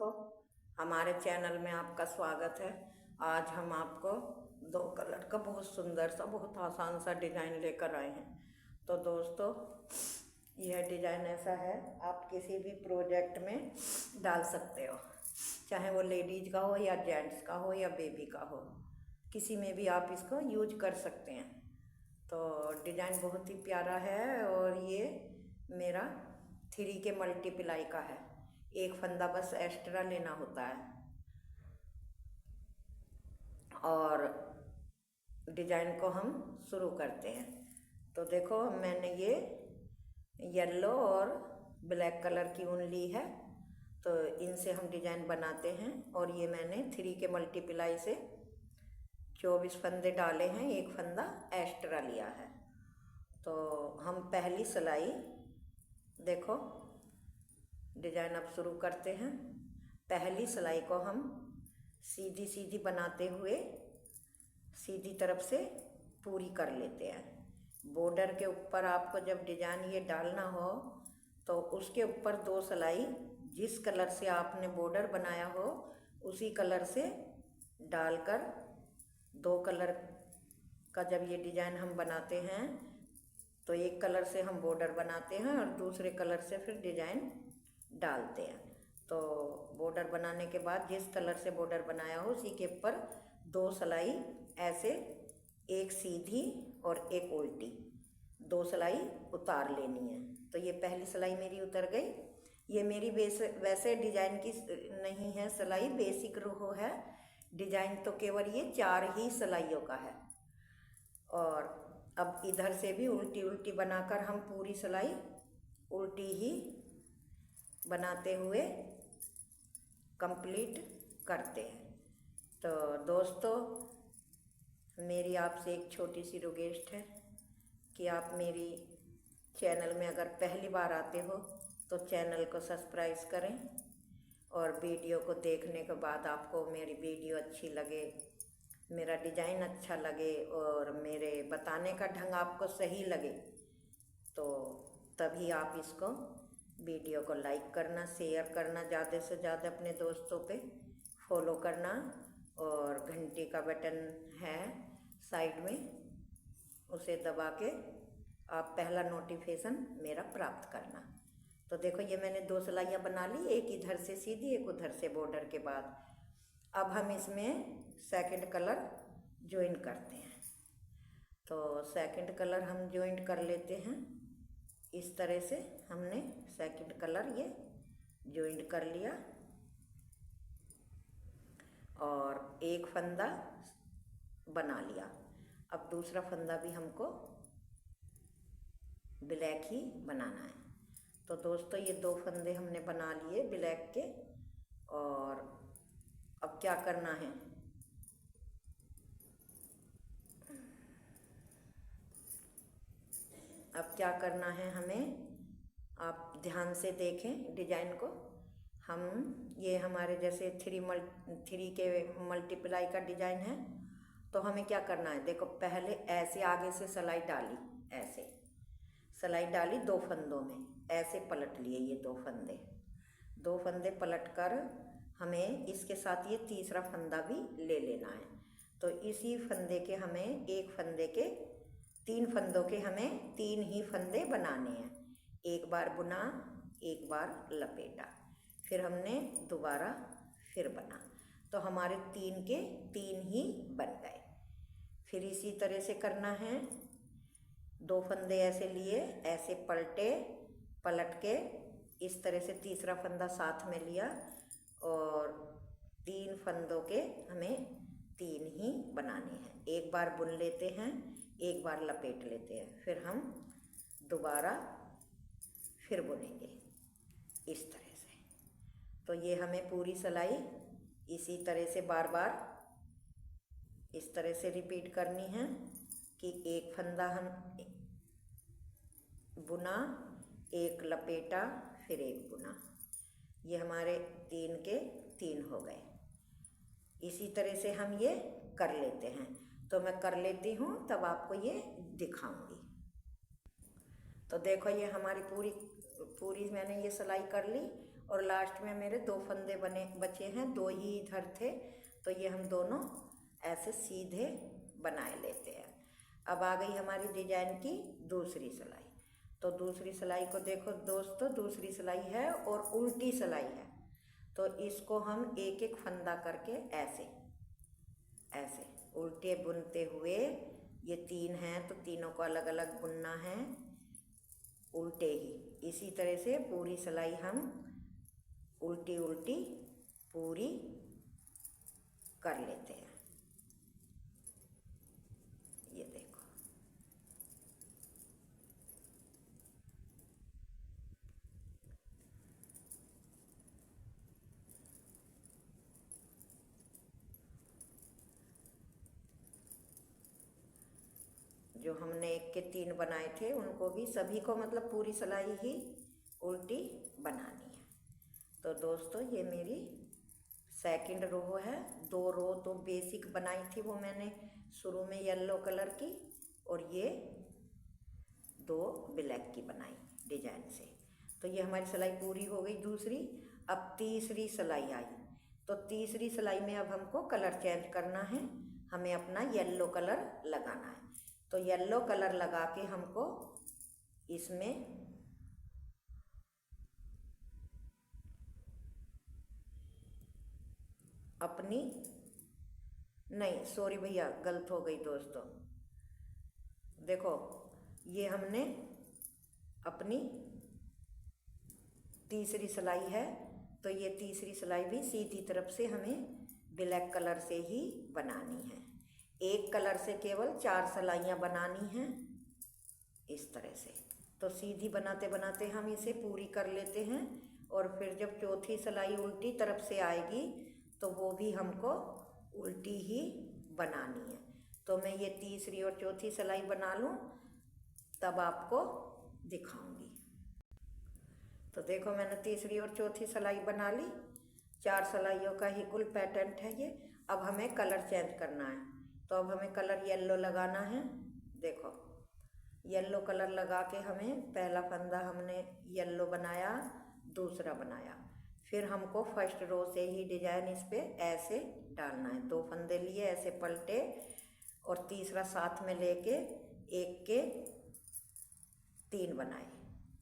दोस्तों, हमारे चैनल में आपका स्वागत है। आज हम आपको दो कलर का बहुत सुंदर सा बहुत आसान सा डिज़ाइन लेकर आए हैं। तो दोस्तों, यह डिज़ाइन ऐसा है, आप किसी भी प्रोजेक्ट में डाल सकते हो, चाहे वो लेडीज का हो या जेंट्स का हो या बेबी का हो, किसी में भी आप इसको यूज कर सकते हैं। तो डिज़ाइन बहुत ही प्यारा है और ये मेरा 3 के मल्टीप्लाई का है। एक फंदा बस एक्स्ट्रा लेना होता है। और डिज़ाइन को हम शुरू करते हैं। तो देखो, मैंने ये येलो और ब्लैक कलर की ऊन ली है, तो इनसे हम डिज़ाइन बनाते हैं। और ये मैंने 3 के मल्टीप्लाई से 24 फंदे डाले हैं, एक फंदा एक्स्ट्रा लिया है। तो हम पहली सिलाई देखो, डिज़ाइन अब शुरू करते हैं। पहली सिलाई को हम सीधी सीधी बनाते हुए सीधी तरफ से पूरी कर लेते हैं। बॉर्डर के ऊपर आपको जब डिज़ाइन ये डालना हो तो उसके ऊपर 2 सिलाई जिस कलर से आपने बॉर्डर बनाया हो उसी कलर से डालकर 2 कलर का जब ये डिज़ाइन हम बनाते हैं तो एक कलर से हम बॉर्डर बनाते हैं और दूसरे कलर से फिर डिज़ाइन डालते हैं। तो बॉर्डर बनाने के बाद जिस कलर से बॉर्डर बनाया हो उसी के ऊपर 2 सिलाई ऐसे, एक सीधी और एक उल्टी, 2 सिलाई उतार लेनी है। तो ये पहली सिलाई मेरी उतर गई। ये मेरी वैसे डिज़ाइन की नहीं है सिलाई, बेसिक रो है। डिज़ाइन तो केवल ये 4 ही सिलाइयों का है। और अब इधर से भी उल्टी उल्टी बनाकर हम पूरी सिलाई उल्टी ही बनाते हुए कंप्लीट करते हैं। तो दोस्तों, मेरी आपसे एक छोटी सी रिक्वेस्ट है कि आप मेरी चैनल में अगर पहली बार आते हो तो चैनल को सब्सक्राइब करें। और वीडियो को देखने के बाद आपको मेरी वीडियो अच्छी लगे, मेरा डिज़ाइन अच्छा लगे और मेरे बताने का ढंग आपको सही लगे, तो तभी आप इसको वीडियो को लाइक करना, शेयर करना, ज़्यादा से ज़्यादा अपने दोस्तों पे फॉलो करना। और घंटी का बटन है साइड में, उसे दबा के आप पहला नोटिफिकेशन मेरा प्राप्त करना। तो देखो, ये मैंने 2 सिलाइयाँ बना ली, एक इधर से सीधी एक उधर से बॉर्डर के बाद। अब हम इसमें सेकंड कलर ज्वाइन करते हैं। तो सेकंड कलर हम ज्वाइन कर लेते हैं। इस तरह से हमने सेकंड कलर ये ज्वाइन कर लिया और एक फंदा बना लिया। अब दूसरा फंदा भी हमको ब्लैक ही बनाना है। तो दोस्तों, ये 2 फंदे हमने बना लिए ब्लैक के। और अब क्या करना है, हमें, आप ध्यान से देखें डिज़ाइन को। हम ये हमारे जैसे 3 के मल्टीप्लाई का डिज़ाइन है, तो हमें क्या करना है, देखो, पहले ऐसे आगे से सिलाई डाली, ऐसे सिलाई डाली 2 फंदों में, ऐसे पलट लिए ये 2 फंदे पलट कर हमें इसके साथ ये तीसरा फंदा भी ले लेना है। तो इसी फंदे के हमें एक फंदे के 3 फंदों के हमें 3 ही फंदे बनाने हैं। एक बार बुना, एक बार लपेटा, फिर हमने दोबारा फिर बना, तो हमारे 3 के 3 ही बन गए। फिर इसी तरह से करना है। 2 फंदे ऐसे लिए, ऐसे पलटे, पलट के इस तरह से तीसरा फंदा साथ में लिया और 3 फंदों के हमें 3 ही बनाने हैं। एक बार बुन लेते हैं, एक बार लपेट लेते हैं, फिर हम दोबारा फिर बुनेंगे इस तरह से। तो ये हमें पूरी सिलाई इसी तरह से बार बार इस तरह से रिपीट करनी है कि एक फंदा हम बुना, एक लपेटा, फिर एक बुना। ये हमारे 3 के 3 हो गए। इसी तरह से हम ये कर लेते हैं। तो मैं कर लेती हूँ, तब आपको ये दिखाऊंगी। तो देखो, ये हमारी पूरी मैंने ये सिलाई कर ली और लास्ट में मेरे 2 फंदे बचे हैं, 2 ही इधर थे, तो ये हम दोनों ऐसे सीधे बनाए लेते हैं। अब आ गई हमारी डिजाइन की दूसरी सिलाई। तो दूसरी सिलाई को देखो दोस्तों, दूसरी सिलाई है और उल्टी सिलाई है, तो इसको हम एक एक फंदा करके ऐसे ऐसे उल्टे बुनते हुए, ये 3 हैं तो तीनों को अलग अलग बुनना है उल्टे ही। इसी तरह से पूरी सिलाई हम उल्टी उल्टी पूरी कर लेते हैं। ये देखो, जो हमने 1 के 3 बनाए थे उनको भी सभी को मतलब पूरी सिलाई ही उल्टी बनानी है। तो दोस्तों ये मेरी सेकंड रो है। 2 रो तो बेसिक बनाई थी वो मैंने शुरू में येलो कलर की, और ये 2 ब्लैक की बनाई डिजाइन से। तो ये हमारी सिलाई पूरी हो गई दूसरी। अब तीसरी सिलाई आई, तो तीसरी सिलाई में अब हमको कलर चेंज करना है, हमें अपना येलो कलर लगाना है। तो येलो कलर लगा के हमको इसमें अपनी, नहीं सॉरी भैया गलत हो गई दोस्तों, देखो ये हमने अपनी तीसरी सिलाई है, तो ये तीसरी सिलाई भी सीधी तरफ से हमें ब्लैक कलर से ही बनानी है। एक कलर से केवल 4 सिलाइयाँ बनानी हैं इस तरह से। तो सीधी बनाते बनाते हम इसे पूरी कर लेते हैं, और फिर जब चौथी सिलाई उल्टी तरफ से आएगी तो वो भी हमको उल्टी ही बनानी है। तो मैं ये तीसरी और चौथी सिलाई बना लूँ तब आपको दिखाऊंगी। तो देखो मैंने तीसरी और चौथी सिलाई बना ली, 4 सिलाइयों का ही कुल पैटर्न है ये। अब हमें कलर चेंज करना है, तो अब हमें कलर येलो लगाना है। देखो येलो कलर लगा के हमें पहला फंदा हमने येलो बनाया, दूसरा बनाया, फिर हमको फर्स्ट रो से ही डिजाइन इस पे ऐसे डालना है। 2 फंदे लिए ऐसे पलटे, और तीसरा साथ में लेके 1 के 3 बनाए।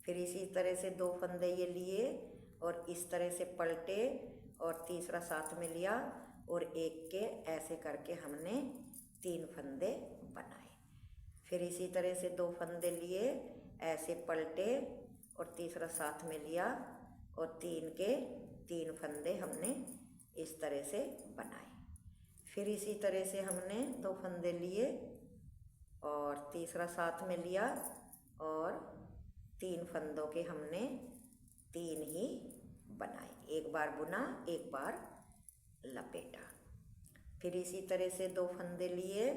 फिर इसी तरह से 2 फंदे ये लिए और इस तरह से पलटे, और तीसरा साथ में लिया और 1 के ऐसे करके हमने 3 फंदे बनाए। फिर इसी तरह से 2 फंदे लिए ऐसे पलटे और तीसरा साथ में लिया, और 3 के 3 फंदे हमने इस तरह से बनाए। फिर इसी तरह से हमने 2 फंदे लिए और तीसरा साथ में लिया, और 3 फंदों के हमने 3 ही बनाए। एक बार बुना, एक बार लपेटा। फिर इसी तरह से 2 फंदे लिए,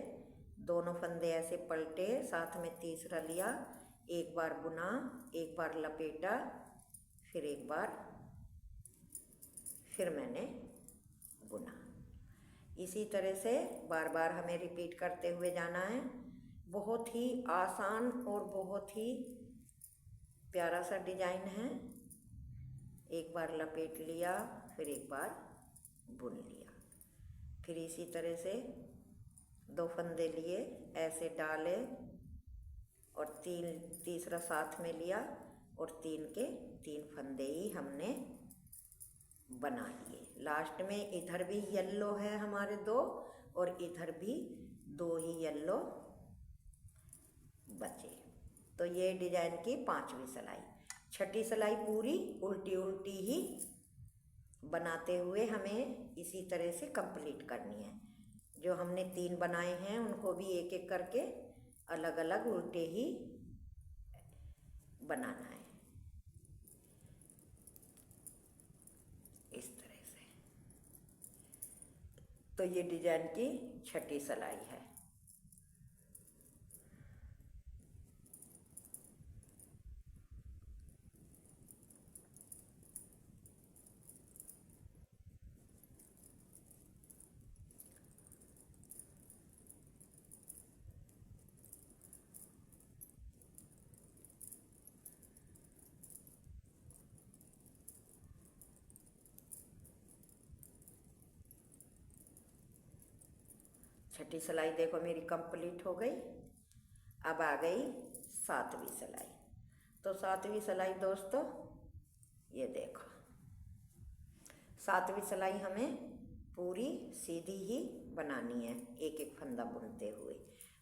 दोनों फंदे ऐसे पलटे, साथ में तीसरा लिया, एक बार बुना, एक बार लपेटा, फिर एक बार फिर मैंने बुना। इसी तरह से बार बार हमें रिपीट करते हुए जाना है। बहुत ही आसान और बहुत ही प्यारा सा डिजाइन है। एक बार लपेट लिया, फिर एक बार बुन लिया। फिर इसी तरह से 2 फंदे लिए ऐसे डाले, और तीसरा साथ में लिया, और 3 के 3 फंदे ही हमने बना लिए। लास्ट में इधर भी येलो है हमारे 2, और इधर भी 2 ही येलो बचे। तो ये डिजाइन की 5वीं सिलाई। छठी सिलाई पूरी उल्टी उल्टी ही बनाते हुए हमें इसी तरह से कंप्लीट करनी है। जो हमने 3 बनाए हैं उनको भी एक एक करके अलग अलग उल्टे ही बनाना है इस तरह से। तो ये डिजाइन की छठी सिलाई है। छठी सिलाई देखो मेरी कंप्लीट हो गई। अब आ गई 7वीं सिलाई। तो 7वीं सिलाई दोस्तों ये देखो, 7वीं सिलाई हमें पूरी सीधी ही बनानी है, एक एक फंदा बुनते हुए।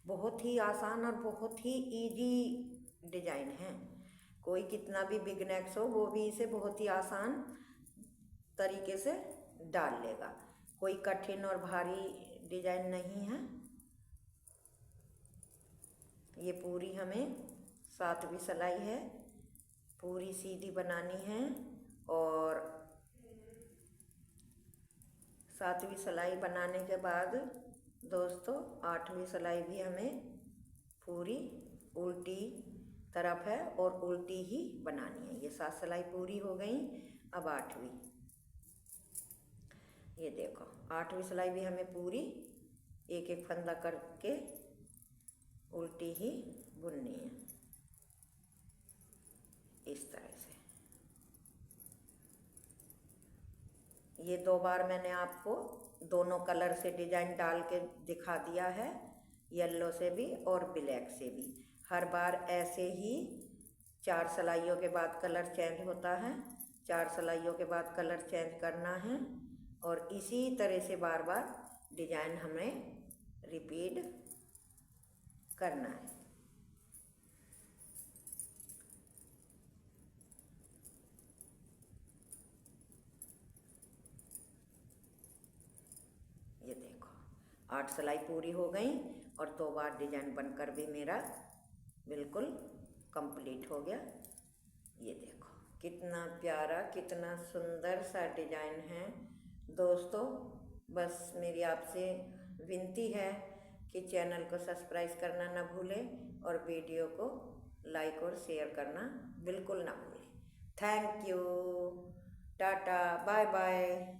बहुत ही आसान और बहुत ही इजी डिजाइन है। कोई कितना भी बिगनर्स हो वो भी इसे बहुत ही आसान तरीके से डाल लेगा। कोई कठिन और भारी डिजाइन नहीं है। ये पूरी हमें 7वीं सिलाई है, पूरी सीधी बनानी है। और 7वीं सिलाई बनाने के बाद दोस्तों 8वीं सिलाई भी हमें पूरी उल्टी तरफ है और उल्टी ही बनानी है। ये 7 सिलाई पूरी हो गई। अब 8वीं, ये देखो 8वीं सिलाई भी हमें पूरी एक एक फंदा करके उल्टी ही बुननी है, इस तरह से। ये 2 बार मैंने आपको दोनों कलर से डिजाइन डाल के दिखा दिया है, येलो से भी और ब्लैक से भी। हर बार ऐसे ही 4 सिलाइयों के बाद कलर चेंज होता है, 4 सिलाइयों के बाद कलर चेंज करना है और इसी तरह से बार बार डिजाइन हमें रिपीट करना है। ये देखो 8 सिलाई पूरी हो गई और 2 बार डिजाइन बनकर भी मेरा बिल्कुल कंप्लीट हो गया। ये देखो कितना प्यारा, कितना सुंदर सा डिजाइन है दोस्तों। बस मेरी आपसे विनती है कि चैनल को सब्सक्राइब करना ना भूलें और वीडियो को लाइक और शेयर करना बिल्कुल ना भूलें। Thank you, tata, bye bye.